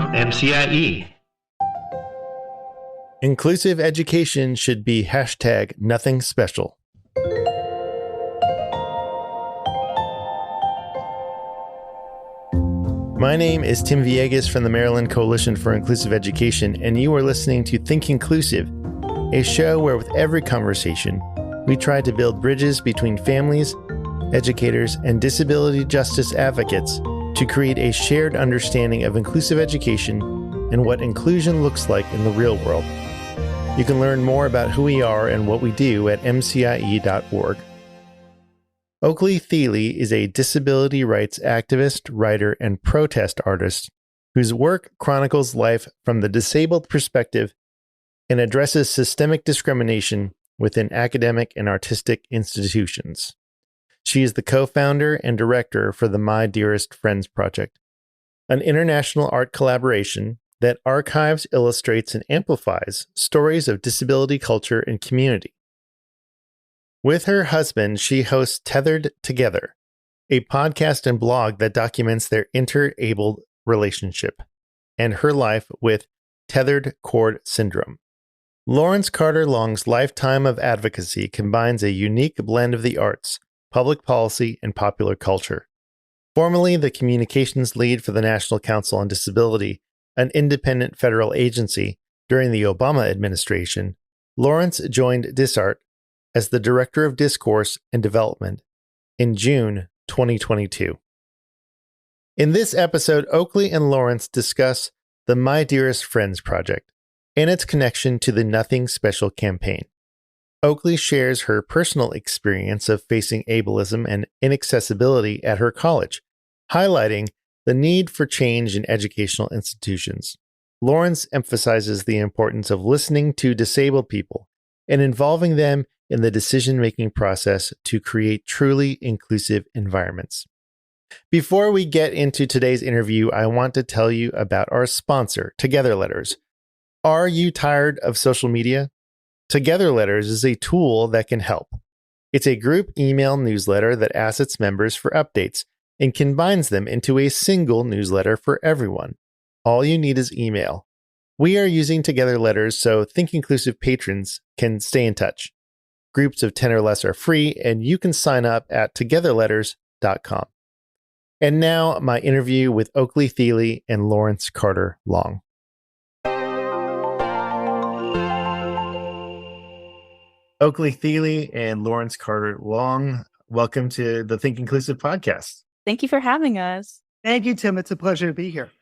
from MCIE. Inclusive education should be #nothing special. My name is Tim Villegas from the Maryland Coalition for Inclusive Education, and you are listening to Think Inclusive, a show where with every conversation, we try to build bridges between families, educators, and disability justice advocates to create a shared understanding of inclusive education and what inclusion looks like in the real world. You can learn more about who we are and what we do at mcie.org. Oaklee Thiele is a disability rights activist, writer, and protest artist whose work chronicles life from the disabled perspective and addresses systemic discrimination within academic and artistic institutions. She is the co-founder and director for the My Dearest Friends Project, an international art collaboration that archives, illustrates, and amplifies stories of disability culture and community. With her husband, she hosts Tethered Together, a podcast and blog that documents their interabled relationship and her life with tethered cord syndrome. Lawrence Carter Long's lifetime of advocacy combines a unique blend of the arts, public policy, and popular culture. Formerly the communications lead for the National Council on Disability, an independent federal agency during the Obama administration, Lawrence joined DisArt as the Director of Discourse and Development in June 2022. In this episode, Oaklee and Lawrence discuss the My Dearest Friends Project and its connection to the Nothing Special campaign. Oaklee shares her personal experience of facing ableism and inaccessibility at her college, highlighting the need for change in educational institutions. Lawrence emphasizes the importance of listening to disabled people and involving them in the decision-making process to create truly inclusive environments. Before we get into today's interview, I want to tell you about our sponsor, Together Letters. Are you tired of social media? Together Letters is a tool that can help. It's a group email newsletter that asks its members for updates and combines them into a single newsletter for everyone. All you need is email. We are using Together Letters so Think Inclusive patrons can stay in touch. Groups of 10 or less are free, and you can sign up at togetherletters.com. And now, my interview with Oaklee Thiele and Lawrence Carter Long. Oaklee Thiele and Lawrence Carter Long, welcome to the Think Inclusive podcast. Thank you for having us. Thank you, Tim. It's a pleasure to be here.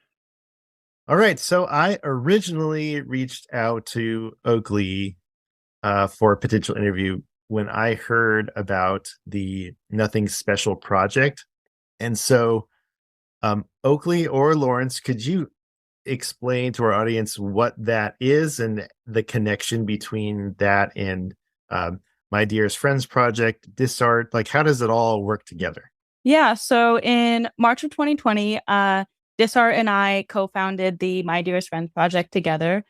All right. So I originally reached out to Oaklee for a potential interview when I heard about the Nothing Special project. And so Oaklee or Lawrence, could you explain to our audience what that is and the connection between that and My Dearest Friends Project, DisArt? Like, how does it all work together? Yeah. So in March of 2020, DisArt and I co-founded the My Dearest Friends Project together.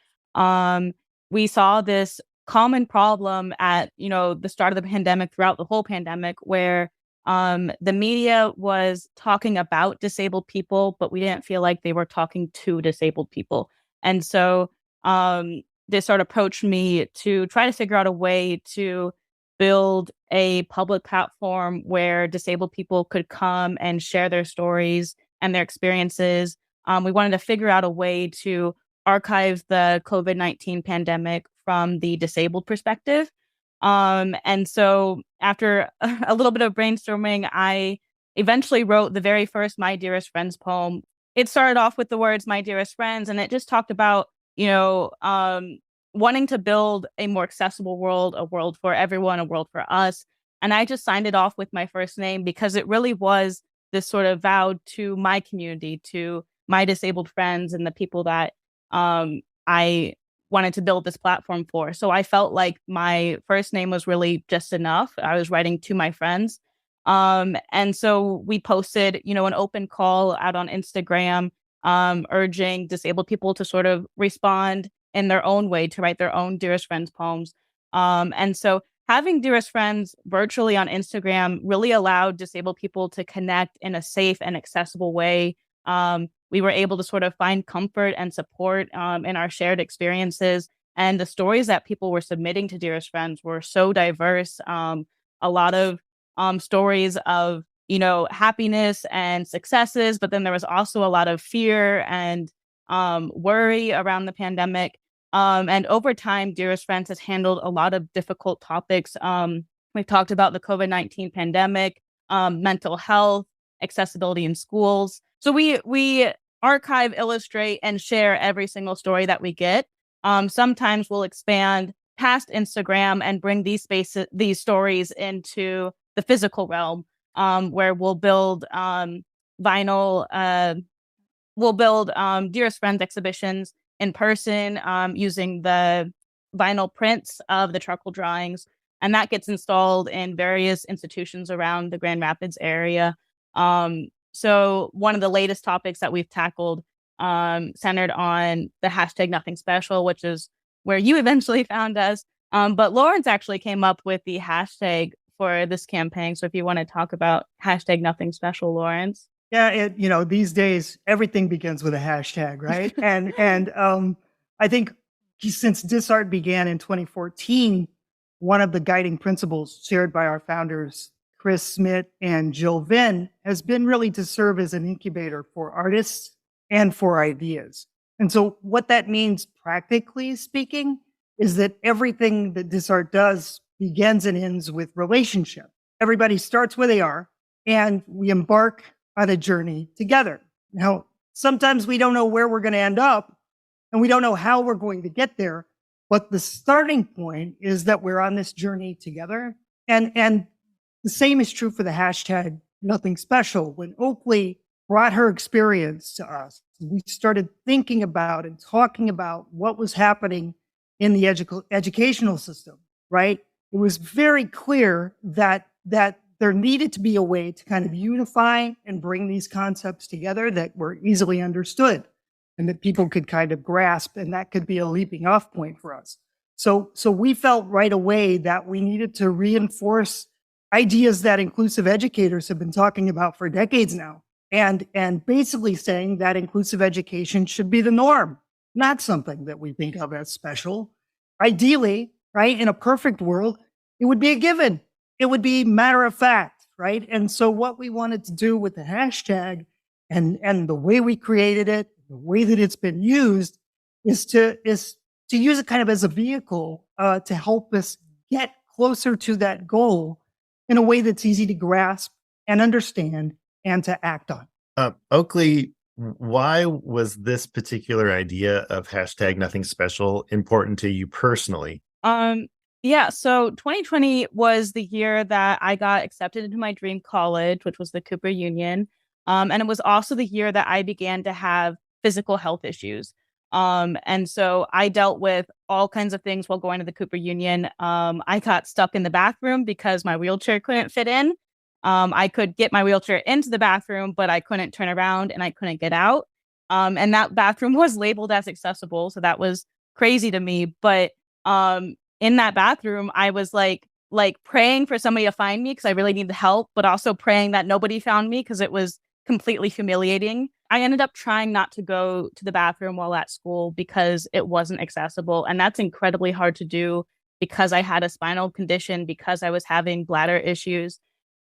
We saw this common problem at, the start of the pandemic, throughout the whole pandemic, where the media was talking about disabled people, but we didn't feel like they were talking to disabled people. And so DisArt approached me to try to figure out a way to build a public platform where disabled people could come and share their stories and their experiences. We wanted to figure out a way to archive the COVID-19 pandemic from the disabled perspective. And so after a little bit of brainstorming, I eventually wrote the very first My Dearest Friends poem. It started off with the words, "My dearest friends," and it just talked about, wanting to build a more accessible world, a world for everyone, a world for us. And I just signed it off with my first name because it really was this sort of vow to my community, to my disabled friends and the people that I wanted to build this platform for. So I felt like my first name was really just enough. I was writing to my friends. And so we posted, an open call out on Instagram, urging disabled people to sort of respond in their own way, to write their own Dearest Friends poems. And so having Dearest Friends virtually on Instagram really allowed disabled people to connect in a safe and accessible way we were able to sort of find comfort and support in our shared experiences. And the stories that people were submitting to Dearest Friends were so diverse. A lot of stories of, happiness and successes, but then there was also a lot of fear and worry around the pandemic. And over time, Dearest Friends has handled a lot of difficult topics. We've talked about the COVID-19 pandemic, mental health, accessibility in schools. So we archive, illustrate, and share every single story that we get. Sometimes we'll expand past Instagram and bring these stories into the physical realm, where we'll build vinyl. We'll build Dearest Friends exhibitions in person using the vinyl prints of the charcoal drawings, and that gets installed in various institutions around the Grand Rapids area. So one of the latest topics that we've tackled centered on the hashtag Nothing Special, which is where you eventually found us. But Lawrence actually came up with the hashtag for this campaign. So if you want to talk about hashtag Nothing Special, Lawrence. Yeah, these days everything begins with a hashtag, right? and I think since DisArt began in 2014, one of the guiding principles shared by our founders, Chris Smith and Jill Vinn, has been really to serve as an incubator for artists and for ideas. And so what that means, practically speaking, is that everything that DisArt does begins and ends with relationship. Everybody starts where they are, and we embark on a journey together. Now, sometimes we don't know where we're going to end up, and we don't know how we're going to get there, but the starting point is that we're on this journey together. And the same is true for the hashtag Nothing Special. When Oaklee brought her experience to us, we started thinking about and talking about what was happening in the educational system, right? It was very clear that there needed to be a way to kind of unify and bring these concepts together that were easily understood and that people could kind of grasp, and that could be a leaping off point for us. So we felt right away that we needed to reinforce ideas that inclusive educators have been talking about for decades now, and basically saying that inclusive education should be the norm, not something that we think of as special. Ideally, right, in a perfect world, it would be a given. It would be matter of fact, right? And so what we wanted to do with the hashtag and the way we created it, the way that it's been used, is to use it kind of as a vehicle to help us get closer to that goal in a way that's easy to grasp and understand and to act on. Oaklee, why was this particular idea of hashtag Nothing Special important to you personally? Yeah, so 2020 was the year that I got accepted into my dream college, which was the Cooper Union. And it was also the year that I began to have physical health issues. And so I dealt with all kinds of things while going to the Cooper Union. I got stuck in the bathroom because my wheelchair couldn't fit in. I could get my wheelchair into the bathroom, but I couldn't turn around and I couldn't get out. And that bathroom was labeled as accessible. So that was crazy to me. But in that bathroom, I was like praying for somebody to find me because I really needed help, but also praying that nobody found me because it was completely humiliating. I ended up trying not to go to the bathroom while at school because it wasn't accessible. And that's incredibly hard to do because I had a spinal condition, because I was having bladder issues.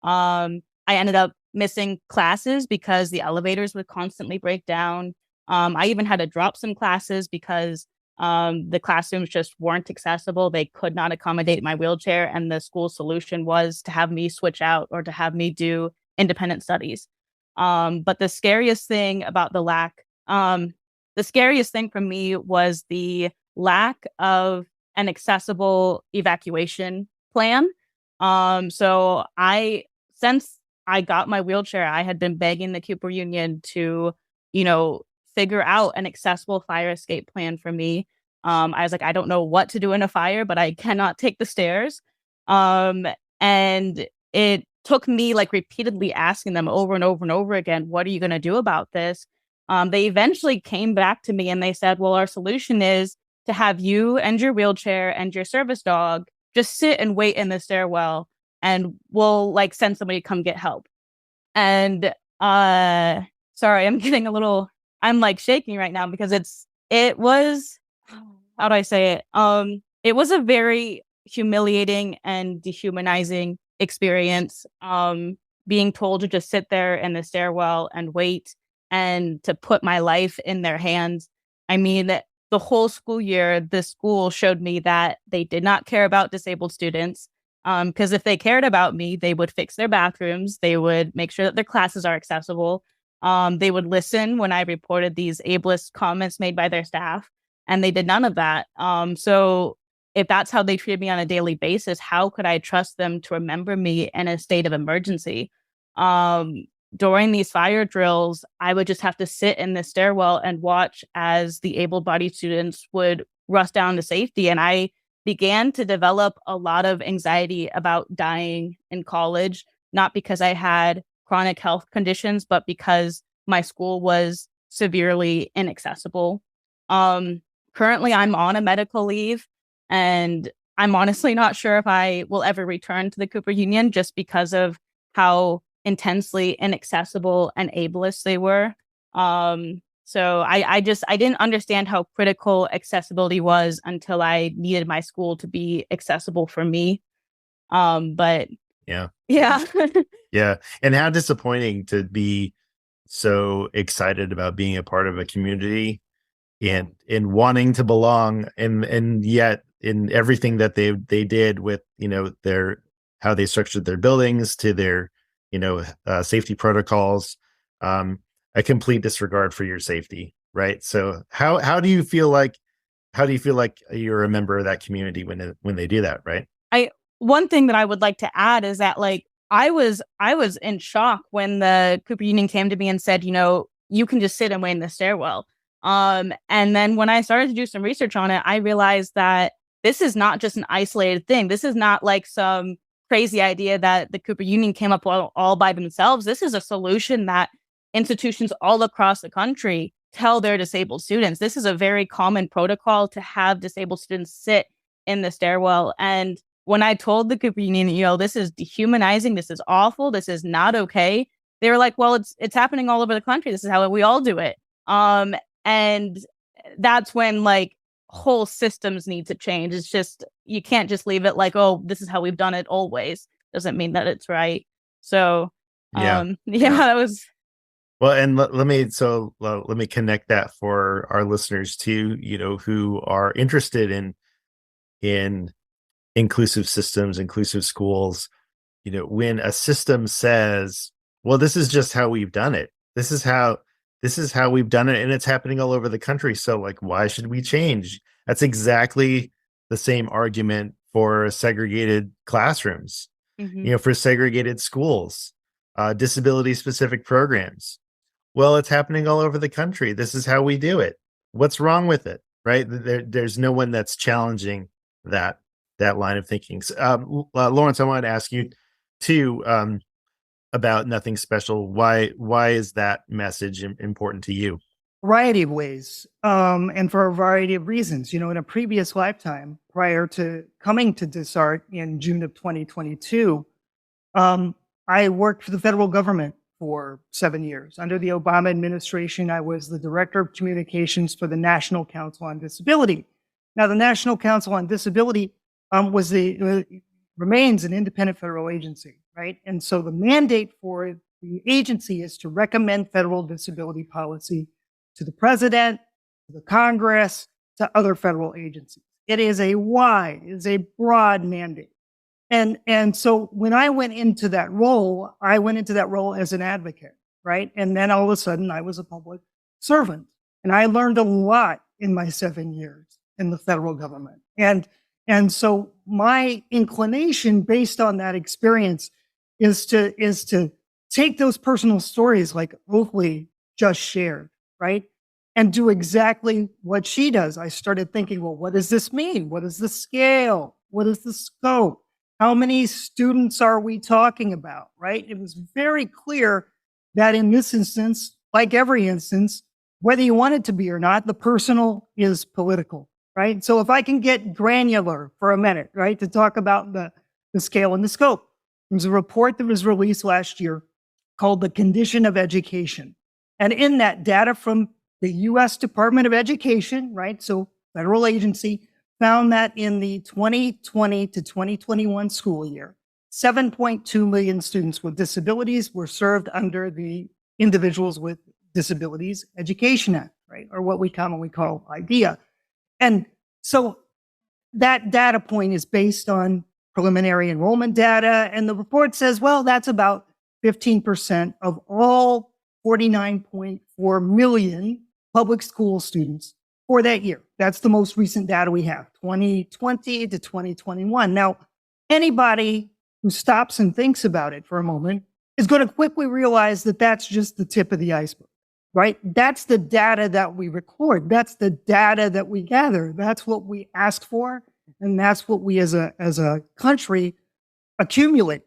I ended up missing classes because the elevators would constantly break down. I even had to drop some classes because the classrooms just weren't accessible. They could not accommodate my wheelchair. And the school solution was to have me switch out or to have me do independent studies. But the scariest thing about the scariest thing for me was the lack of an accessible evacuation plan. So since I got my wheelchair, I had been begging the Cooper Union to, figure out an accessible fire escape plan for me. I was like, I don't know what to do in a fire, but I cannot take the stairs. And it took me repeatedly asking them over and over and over again, what are you going to do about this? They eventually came back to me and they said, well, our solution is to have you and your wheelchair and your service dog just sit and wait in the stairwell and we'll send somebody to come get help. And sorry, I'm getting a little I'm like shaking right now because it was, how do I say it? It was a very humiliating and dehumanizing experience. Being told to just sit there in the stairwell and wait and to put my life in their hands. I mean, the whole school year, the school showed me that they did not care about disabled students. Because if they cared about me, they would fix their bathrooms. They would make sure that their classes are accessible. They would listen when I reported these ableist comments made by their staff, and they did none of that. So if that's how they treated me on a daily basis, how could I trust them to remember me in a state of emergency? During these fire drills, I would just have to sit in the stairwell and watch as the able-bodied students would rush down to safety. And I began to develop a lot of anxiety about dying in college, not because I had chronic health conditions, but because my school was severely inaccessible. Currently, I'm on a medical leave, and I'm honestly not sure if I will ever return to the Cooper Union just because of how intensely inaccessible and ableist they were. So I didn't understand how critical accessibility was until I needed my school to be accessible for me. But Yeah. yeah. Yeah. And how disappointing to be so excited about being a part of a community and wanting to belong, and yet in everything that they did with, their, how they structured their buildings to their, safety protocols, a complete disregard for your safety. Right. So how do you feel like you're a member of that community when they do that? Right. One thing that I would like to add is that, like, I was in shock when the Cooper Union came to me and said, you can just sit and wait in the stairwell. And then when I started to do some research on it, I realized that this is not just an isolated thing. This is not like some crazy idea that the Cooper Union came up all by themselves. This is a solution that institutions all across the country tell their disabled students. This is a very common protocol to have disabled students sit in the stairwell. And when I told the Cooper Union, this is dehumanizing, this is awful, this is not okay, they were like, well, it's happening all over the country. This is how we all do it. And that's when, like, whole systems need to change. It's just, you can't just leave it like, oh, this is how we've done it always. Doesn't mean that it's right. So, that was. Well, and let me connect that for our listeners too, who are interested in inclusive systems, inclusive schools. When a system says, well, this is just how we've done it. This is how we've done it, and it's happening all over the country. So, like, why should we change? That's exactly the same argument for segregated classrooms, for segregated schools, disability specific programs. Well, it's happening all over the country. This is how we do it. What's wrong with it? Right? There's no one that's challenging that line of thinking. Lawrence, I wanted to ask you too, about Nothing Special. Why is that message important to you? Variety of ways, and for a variety of reasons. In a previous lifetime, prior to coming to DisArt in June of 2022, I worked for the federal government for 7 years. Under the Obama administration, I was the Director of Communications for the National Council on Disability. Now, the National Council on Disability remains an independent federal agency, right? And so the mandate for the agency is to recommend federal disability policy to the president, to the Congress, to other federal agencies. It is a broad mandate. And so when I went into that role, as an advocate, right? And then all of a sudden I was a public servant, and I learned a lot in my 7 years in the federal government. And so my inclination based on that experience is to take those personal stories like Oaklee just shared, right? And do exactly what she does. I started thinking, well, what does this mean? What is the scale? What is the scope? How many students are we talking about, right? It was very clear that in this instance, like every instance, whether you want it to be or not, the personal is political, right? So if I can get granular for a minute, right, to talk about the scale and the scope. There's a report that was released last year called The Condition of Education. And in that, data from the U.S. Department of Education, right, so federal agency, found that in the 2020 to 2021 school year, 7.2 million students with disabilities were served under the Individuals with Disabilities Education Act, right, or what we commonly call IDEA. And so that data point is based on preliminary enrollment data, and the report says, well, that's about 15% of all 49.4 million public school students for that year. That's the most recent data we have, 2020 to 2021. Now, anybody who stops and thinks about it for a moment is going to quickly realize that that's just the tip of the iceberg, right? That's the data that we record. That's the data that we gather. That's what we ask for. And that's what we as a country accumulate.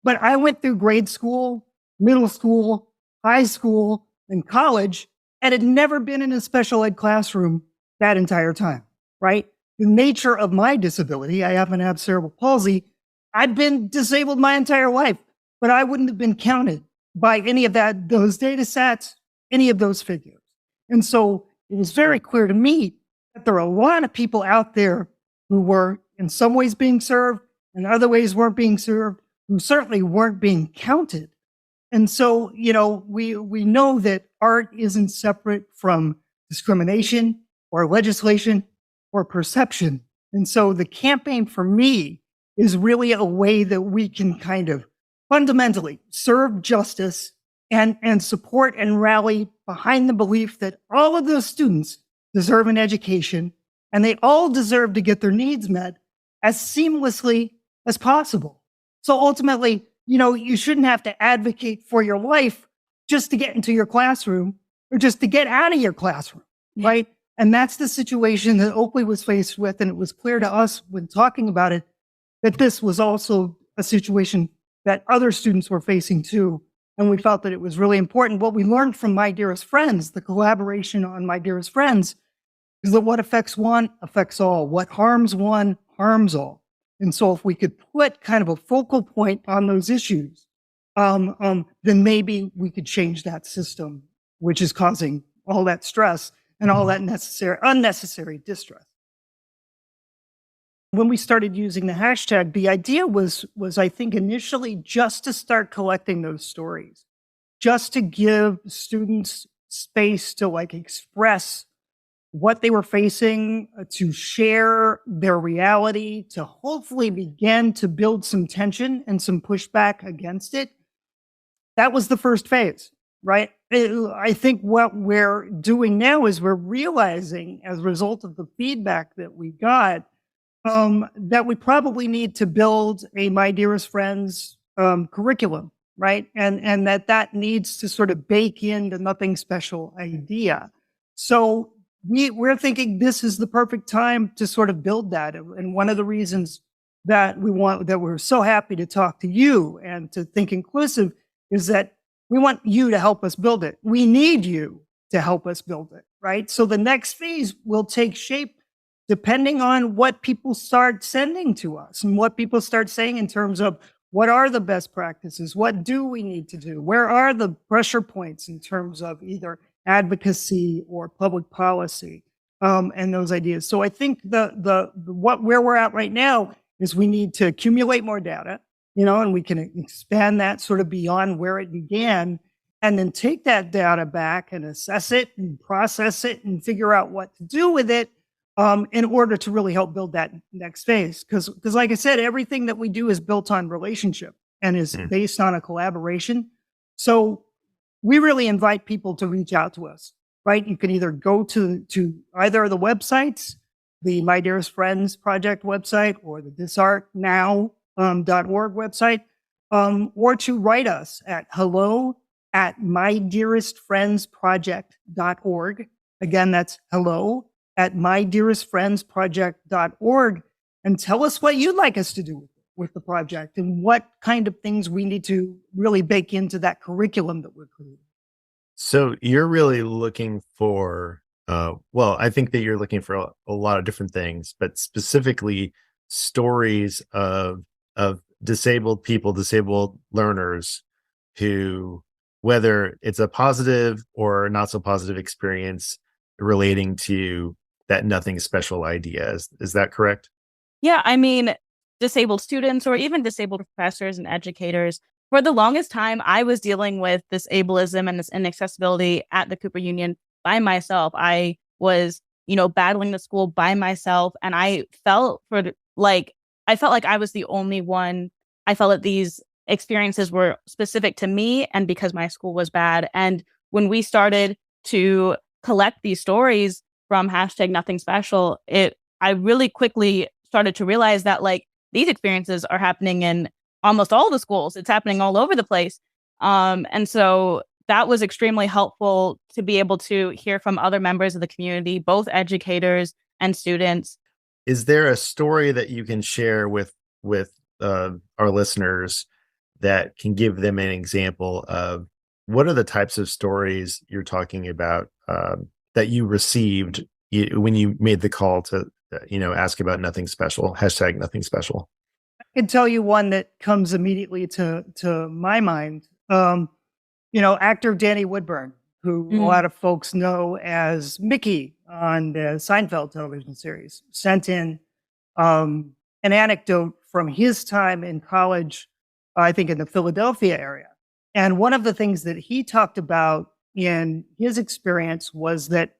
But I went through grade school, middle school, high school, and college, and had never been in a special ed classroom that entire time, right? The nature of my disability, I happen to have cerebral palsy. I've been disabled my entire life, but I wouldn't have been counted by any of those data sets, any of those figures. And so it was very clear to me that there are a lot of people out there who were in some ways being served and other ways weren't being served, who certainly weren't being counted. And so, we know that art isn't separate from discrimination or legislation or perception. And so the campaign for me is really a way that we can kind of fundamentally serve justice and support and rally behind the belief that all of those students deserve an education and they all deserve to get their needs met as seamlessly as possible. So ultimately, you shouldn't have to advocate for your life just to get into your classroom or just to get out of your classroom, right? And that's the situation that Oaklee was faced with. And it was clear to us when talking about it that this was also a situation that other students were facing too. And we felt that it was really important. What we learned from My Dearest Friends, the collaboration on My Dearest Friends, is that what affects one affects all. What harms one harms all. And so if we could put kind of a focal point on those issues, then maybe we could change that system, which is causing all that stress and all that unnecessary distress. When we started using the hashtag, the idea was I think initially just to start collecting those stories, just to give students space to express what they were facing, to share their reality, to hopefully begin to build some tension and some pushback against it. That was the first phase, right? I think what we're doing now is we're realizing as a result of the feedback that we got, that we probably need to build a My Dearest Friends curriculum, right? And that needs to sort of bake in the nothing special idea. So we're thinking this is the perfect time to sort of build that. And one of the reasons that we're so happy to talk to you and to Think Inclusive is that we want you to help us build it. We need you to help us build it, right? So the next phase will take shape depending on what people start sending to us and what people start saying in terms of what are the best practices? What do we need to do? Where are the pressure points in terms of either advocacy or public policy, and those ideas. So I think where we're at right now is we need to accumulate more data, and we can expand that sort of beyond where it began, and then take that data back and assess it and process it and figure out what to do with it in order to really help build that next phase. Because like I said, everything that we do is built on relationship and is based on a collaboration. So we really invite people to reach out to us, right? You can either go to either of the websites, the My Dearest Friends Project website or the DisArtNow.org website, or to write us at hello@mydearestfriendsproject.org. Again, that's hello@mydearestfriendsproject.org, and tell us what you'd like us to do with the project and what kind of things we need to really bake into that curriculum that we're creating. So you're really looking for, I think that you're looking for a lot of different things, but specifically stories of disabled people, disabled learners who whether it's a positive or not so positive experience relating to that nothing special idea. Is that correct? Yeah, I mean, disabled students or even disabled professors and educators, for the longest time, I was dealing with this ableism and this inaccessibility at the Cooper Union by myself. I was, battling the school by myself, and I felt like I was the only one. I felt that these experiences were specific to me and because my school was bad. And when we started to collect these stories from hashtag nothing special, I really quickly started to realize that these experiences are happening in almost all the schools. It's happening all over the place. And so that was extremely helpful to be able to hear from other members of the community, both educators and students. Is there a story that you can share with our listeners that can give them an example of what are the types of stories you're talking about that you received when you made the call to ask about nothing special, hashtag nothing special? I can tell you one that comes immediately to my mind. Actor Danny Woodburn, who a lot of folks know as Mickey on the Seinfeld television series, sent in an anecdote from his time in college, I think in the Philadelphia area. And one of the things that he talked about in his experience was that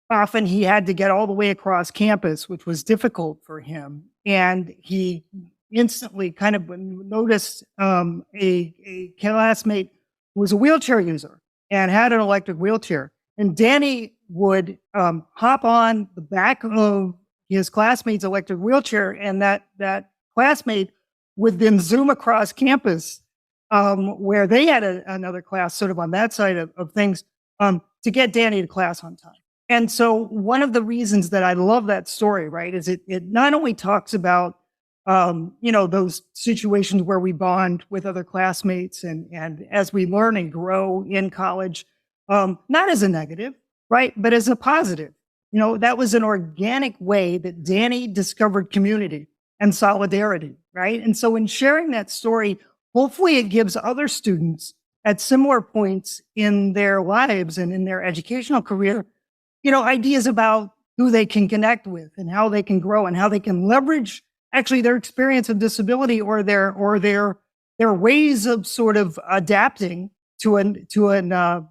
often he had to get all the way across campus, which was difficult for him. And he instantly kind of noticed a classmate who was a wheelchair user and had an electric wheelchair. And Danny would hop on the back of his classmate's electric wheelchair, and that classmate would then zoom across campus where they had another class sort of on that side of things to get Danny to class on time. And so one of the reasons that I love that story, right, is it not only talks about those situations where we bond with other classmates and as we learn and grow in college, not as a negative, right, but as a positive. That was an organic way that Danny discovered community and solidarity, right? And so in sharing that story, hopefully it gives other students at similar points in their lives and in their educational career, ideas about who they can connect with and how they can grow and how they can leverage actually their experience of disability or their ways of sort of adapting to a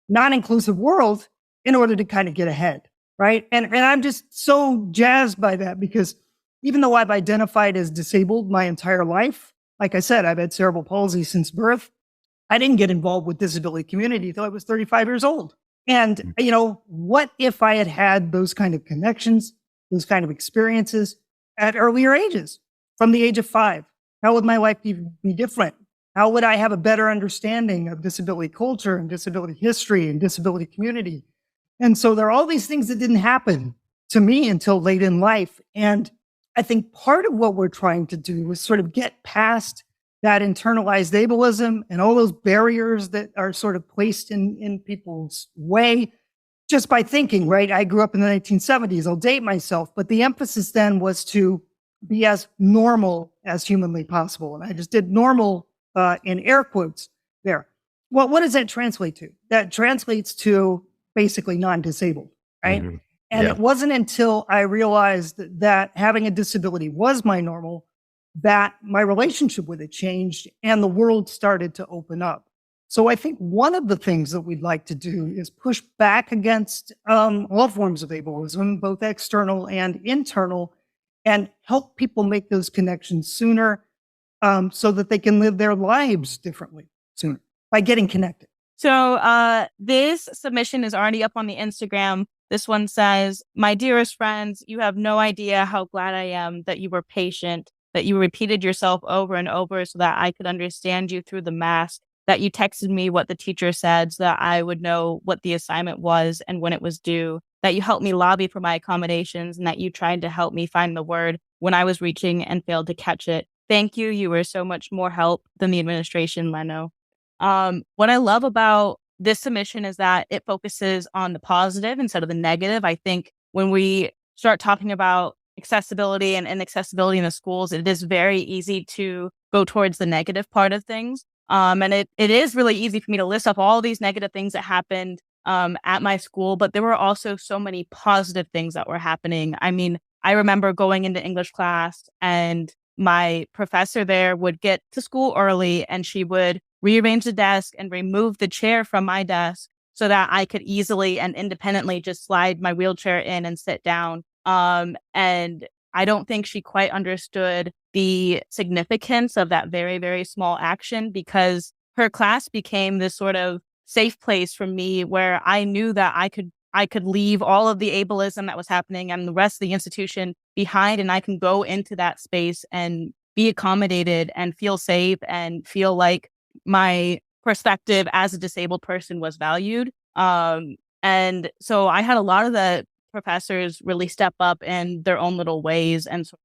non-inclusive world in order to kind of get ahead, right? And I'm just so jazzed by that because even though I've identified as disabled my entire life, like I said, I've had cerebral palsy since birth. I didn't get involved with disability community until I was 35 years old. And, what if I had had those kind of connections, those kind of experiences at earlier ages, from the age of 5? How would my life be different? How would I have a better understanding of disability culture and disability history and disability community? And so there are all these things that didn't happen to me until late in life. And I think part of what we're trying to do is sort of get past that internalized ableism and all those barriers that are sort of placed in people's way just by thinking, right? I grew up in the 1970s. I'll date myself, but the emphasis then was to be as normal as humanly possible. And I just did normal in air quotes there. Well, what does that translate to? That translates to basically non-disabled, right? Mm-hmm. And Yeah. it wasn't until I realized that having a disability was my normal that my relationship with it changed and the world started to open up. So I think one of the things that we'd like to do is push back against all forms of ableism, both external and internal, and help people make those connections sooner so that they can live their lives differently sooner by getting connected. So this submission is already up on the Instagram. This one says, "My dearest friends, you have no idea how glad I am that you were patient, that you repeated yourself over and over so that I could understand you through the mask, that you texted me what the teacher said so that I would know what the assignment was and when it was due, that you helped me lobby for my accommodations, and that you tried to help me find the word when I was reaching and failed to catch it. Thank you. You were so much more help than the administration, Leno." What I love about this submission is that it focuses on the positive instead of the negative. I think when we start talking about accessibility and inaccessibility in the schools, it is very easy to go towards the negative part of things. And it is really easy for me to list up all these negative things that happened at my school, but there were also so many positive things that were happening. I mean, I remember going into English class and my professor there would get to school early and she would rearrange the desk and remove the chair from my desk so that I could easily and independently just slide my wheelchair in and sit down. And I don't think she quite understood the significance of that very, very small action, because her class became this sort of safe place for me where I knew that I could leave all of the ableism that was happening and the rest of the institution behind, and I can go into that space and be accommodated and feel safe and feel like my perspective as a disabled person was valued. And so I had a lot of the professors really step up in their own little ways and sort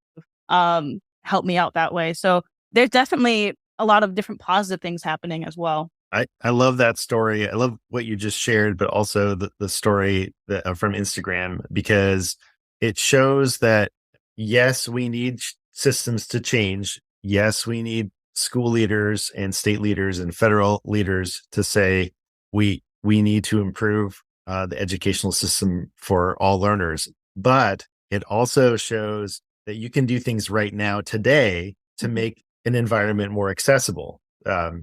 of help me out that way. So there's definitely a lot of different positive things happening as well. I love that story. I love what you just shared, but also the story that, from Instagram, because it shows that, yes, we need systems to change. Yes, we need school leaders and state leaders and federal leaders to say, we need to improve the educational system for all learners. But it also shows that you can do things right now today to make an environment more accessible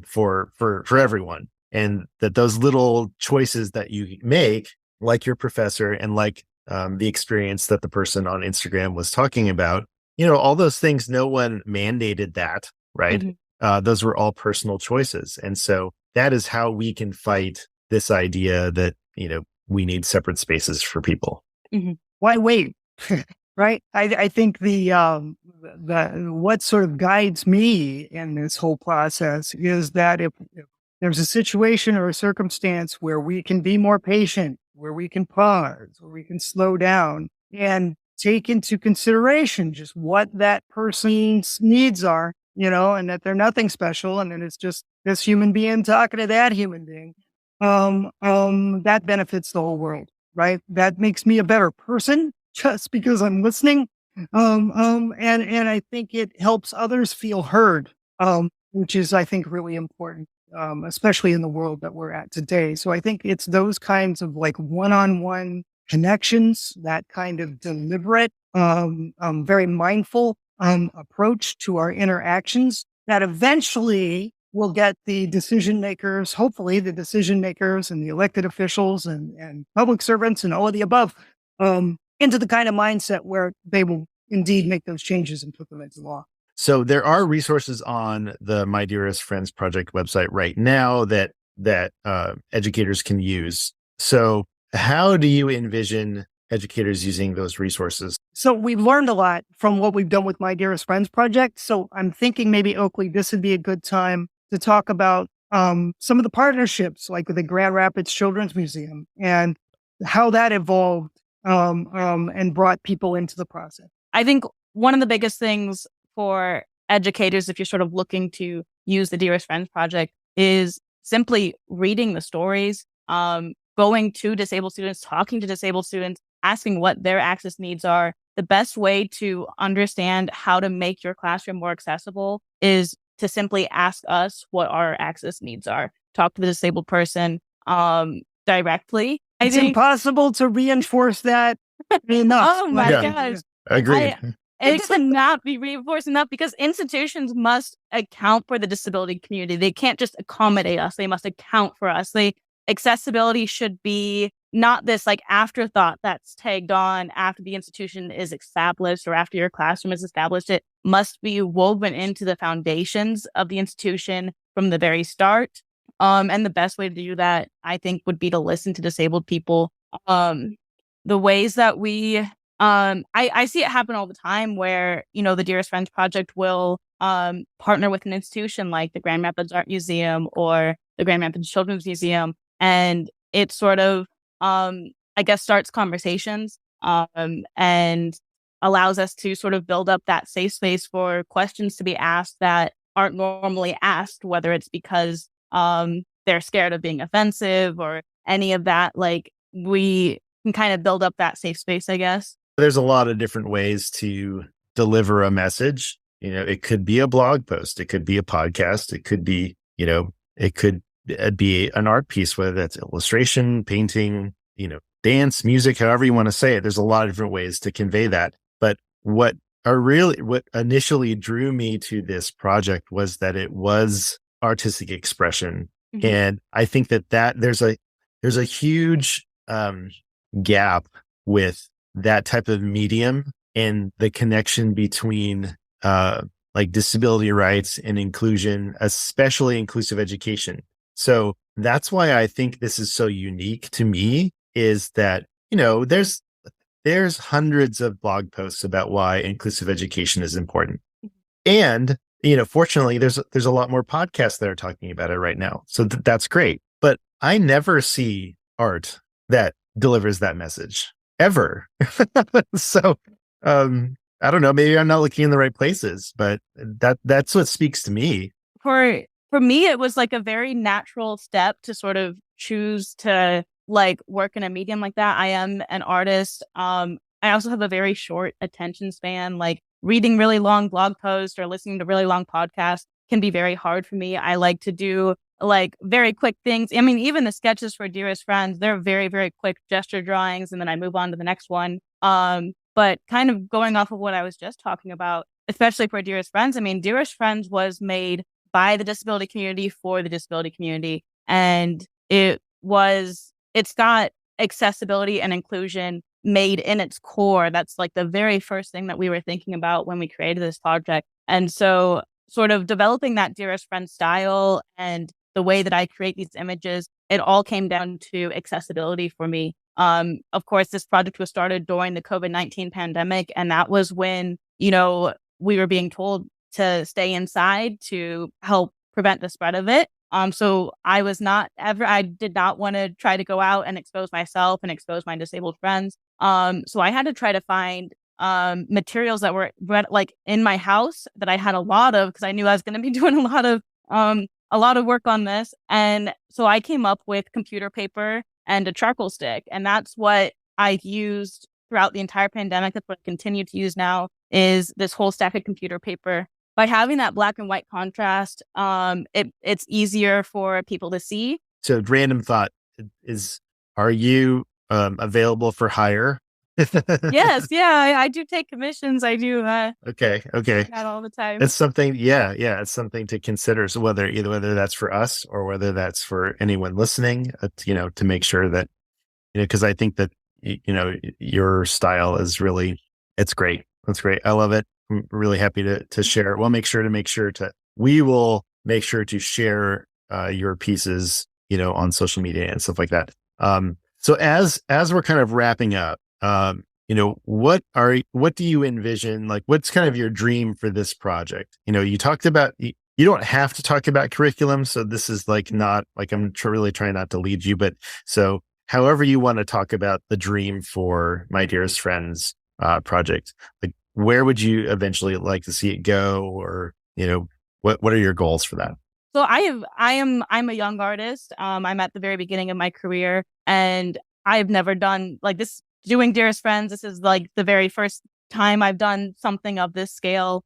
for everyone. And that those little choices that you make, like your professor and like the experience that the person on Instagram was talking about, all those things, no one mandated that, right? Mm-hmm. Those were all personal choices. And so that is how we can fight this idea that, we need separate spaces for people. Mm-hmm. Why wait? Right. I think the what sort of guides me in this whole process is that if there's a situation or a circumstance where we can be more patient, where we can pause, where we can slow down and take into consideration just what that person's needs are, and that they're nothing special, and that it's just this human being talking to that human being, that benefits the whole world, right? That makes me a better person just because I'm listening. And I think it helps others feel heard, which is, I think, really important, especially in the world that we're at today. So I think it's those kinds of like one-on-one connections, that kind of deliberate, very mindful approach to our interactions that eventually will get the decision makers, hopefully the decision makers and the elected officials and public servants and all of the above, into the kind of mindset where they will indeed make those changes and put them into law. So there are resources on the My Dearest Friends Project website right now that educators can use. So how do you envision educators using those resources? So we've learned a lot from what we've done with My Dearest Friends Project. So I'm thinking maybe, Oaklee, this would be a good time to talk about some of the partnerships, like with the Grand Rapids Children's Museum, and how that evolved and brought people into the process. I think one of the biggest things for educators, if you're sort of looking to use the Dearest Friends Project, is simply reading the stories, going to disabled students, talking to disabled students, asking what their access needs are. The best way to understand how to make your classroom more accessible is to simply ask us what our access needs are. Talk to the disabled person directly. It's impossible to reinforce that enough. Oh my gosh. Agreed. It cannot be reinforced enough, because institutions must account for the disability community. They can't just accommodate us. They must account for us. Accessibility should be not this like afterthought that's tagged on after the institution is established or after your classroom is established. It must be woven into the foundations of the institution from the very start. And the best way to do that, I think, would be to listen to disabled people. The ways that we I see it happen all the time where, the Dearest Friends Project will partner with an institution like the Grand Rapids Art Museum or the Grand Rapids Children's Museum. And it sort of, starts conversations and allows us to sort of build up that safe space for questions to be asked that aren't normally asked, whether it's because they're scared of being offensive or any of that. Like, we can kind of build up that safe space, I guess. There's a lot of different ways to deliver a message. It could be a blog post. It could be a podcast. It could be it could be an art piece, whether that's illustration, painting, dance, music, however you want to say it. There's a lot of different ways to convey that. But what initially drew me to this project was that it was artistic expression. Mhm. And I think that there's a huge gap with that type of medium and the connection between like disability rights and inclusion, especially inclusive education. So that's why I think this is so unique to me, is that, there's hundreds of blog posts about why inclusive education is important. And, fortunately, there's a lot more podcasts that are talking about it right now. So that's great. But I never see art that delivers that message ever. So, I don't know, maybe I'm not looking in the right places, but that's what speaks to me. For me, it was like a very natural step to sort of choose to like work in a medium like that. I am an artist. I also have a very short attention span. Like reading really long blog posts or listening to really long podcasts can be very hard for me. I like to do like very quick things. I mean, even the sketches for Dearest Friends, they're very, very quick gesture drawings, and then I move on to the next one. But kind of going off of what I was just talking about, especially for Dearest Friends, I mean, Dearest Friends was made by the disability community for the disability community. And it's got accessibility and inclusion made in its core. That's like the very first thing that we were thinking about when we created this project. And so sort of developing that Dearest Friends style and the way that I create these images, it all came down to accessibility for me. Of course, this project was started during the COVID-19 pandemic, and that was when, we were being told to stay inside to help prevent the spread of it. So I did not want to try to go out and expose myself and expose my disabled friends. So I had to try to find materials that were like in my house that I had a lot of, because I knew I was going to be doing a lot of work on this. And so I came up with computer paper and a charcoal stick. And that's what I used throughout the entire pandemic. That's what I continue to use now, is this whole stack of computer paper. By having that black and white contrast, it's easier for people to see. So random thought are you available for hire? Yes. Yeah. I do take commissions. I do. Okay. That all the time. It's something. Yeah. It's something to consider. So whether that's for us or whether that's for anyone listening, to make sure that, because I think that, your style is really, it's great. That's great. I love it. I'm really happy to share. We will make sure to share your pieces, on social media and stuff like that. So as we're kind of wrapping up, what do you envision? Like, what's kind of your dream for this project? You talked about, you don't have to talk about curriculum. So this is like, not like, I'm really trying not to lead you, but so however you want to talk about the dream for My Dearest Friends project, like where would you eventually like to see it go? Or, what are your goals for that? So I'm a young artist. I'm at the very beginning of my career, and I've never done like this. Doing Dearest Friends, this is like the very first time I've done something of this scale,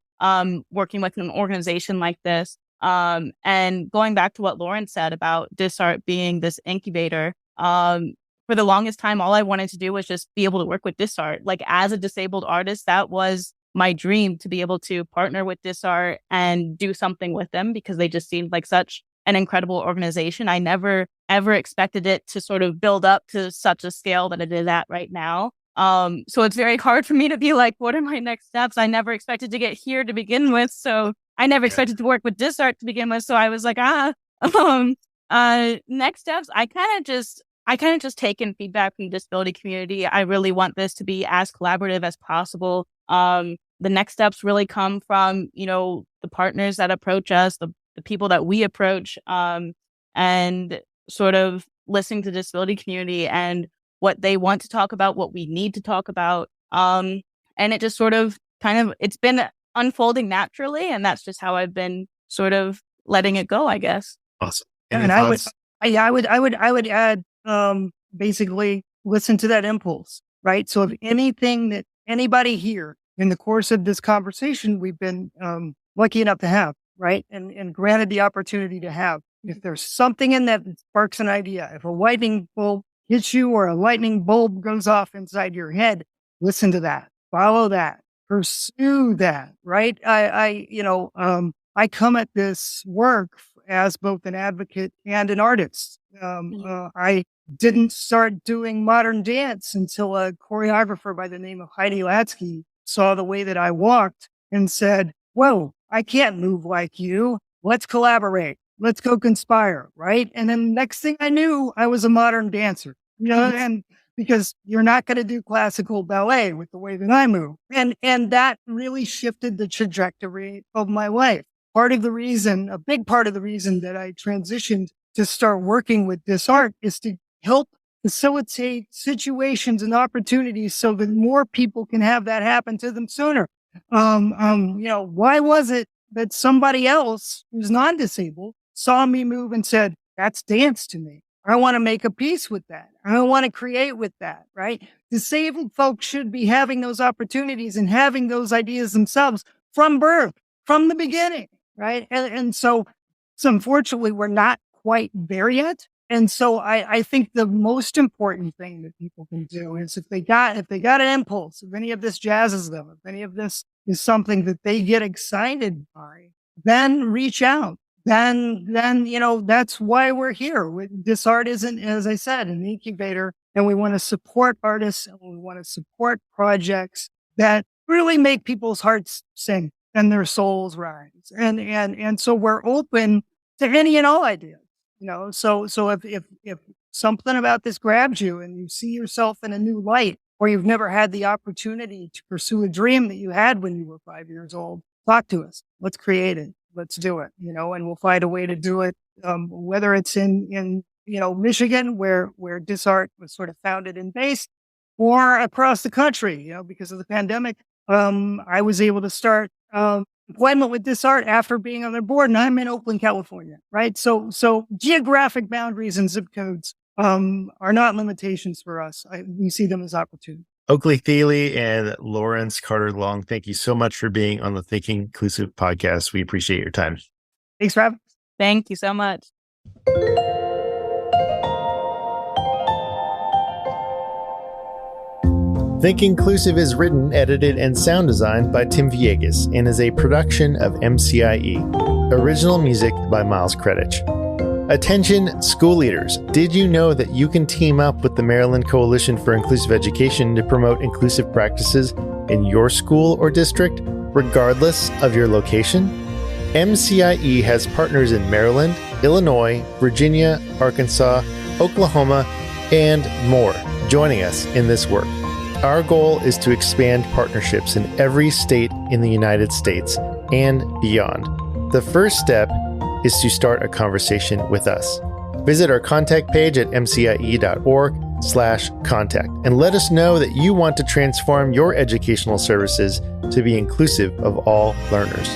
working with an organization like this. And going back to what Lauren said about DisArt being this incubator, for the longest time, all I wanted to do was just be able to work with DisArt. Like as a disabled artist, that was my dream, to be able to partner with DisArt and do something with them, because they just seemed like such an incredible organization. I never, ever expected it to sort of build up to such a scale that it is at right now. So it's very hard for me to be like, what are my next steps? I never expected to get here to begin with. So I never expected to work with DisArt to begin with. So I was like, next steps. I kind of just take in feedback from the disability community. I really want this to be as collaborative as possible. The next steps really come from, the partners that approach us, the people that we approach, and sort of listening to the disability community and what they want to talk about, what we need to talk about. And it just sort of it's been unfolding naturally. And that's just how I've been sort of letting it go, I guess. Awesome. And I would add, basically listen to that impulse, right? So if anything that anybody here in the course of this conversation we've been lucky enough to have, right? And granted the opportunity to have. If there's something in that sparks an idea, if a lightning bolt hits you or a lightning bulb goes off inside your head, listen to that, follow that, pursue that, right? I come at this work as both an advocate and an artist. I didn't start doing modern dance until a choreographer by the name of Heidi Latsky saw the way that I walked and said, whoa, I can't move like you. Let's collaborate. Let's go conspire, right? And then next thing I knew, I was a modern dancer, and because you're not going to do classical ballet with the way that I move. And that really shifted the trajectory of my life. A big part of the reason that I transitioned to start working with DisArt is to help facilitate situations and opportunities so that more people can have that happen to them sooner. Why was it that somebody else who's non-disabled saw me move and said, that's dance to me. I want to make a piece with that. I want to create with that, right? Disabled folks should be having those opportunities and having those ideas themselves from birth, from the beginning, right? And so unfortunately, we're not quite there yet. And so I think the most important thing that people can do is if they got an impulse, if any of this jazzes them, if any of this is something that they get excited by, then reach out. Then that's why we're here. DisArt isn't, as I said, an incubator, and we want to support artists and we want to support projects that really make people's hearts sing and their souls rise. And so we're open to any and all ideas. So if something about this grabs you and you see yourself in a new light, or you've never had the opportunity to pursue a dream that you had when you were 5 years old, talk to us. Let's create it. Let's do it, and we'll find a way to do it. Whether it's in Michigan, where DisArt was sort of founded and based, or across the country, because of the pandemic, I was able to start employment with DisArt after being on their board, and I'm in Oakland, California, right? So geographic boundaries and zip codes are not limitations for us. We see them as opportunities. Oaklee Thiele and Lawrence Carter-Long, thank you so much for being on the Thinking Inclusive podcast. We appreciate your time. Thanks for having us. Thank you so much. Think Inclusive is written, edited, and sound designed by Tim Villegas and is a production of MCIE. Original music by Miles Kredich. Attention school leaders, did you know that you can team up with the Maryland Coalition for Inclusive Education to promote inclusive practices in your school or district, regardless of your location? MCIE has partners in Maryland, Illinois, Virginia, Arkansas, Oklahoma, and more joining us in this work. Our goal is to expand partnerships in every state in the United States and beyond. The first step is to start a conversation with us. Visit our contact page at mcie.org/contact and let us know that you want to transform your educational services to be inclusive of all learners.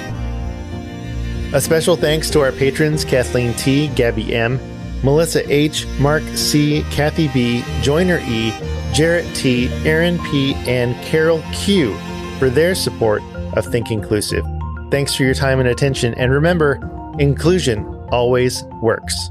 A special thanks to our patrons, Kathleen T., Gabby M., Melissa H., Mark C., Kathy B., Joyner E., Jarrett T., Aaron P., and Carol Q. for their support of Think Inclusive. Thanks for your time and attention, and remember, inclusion always works.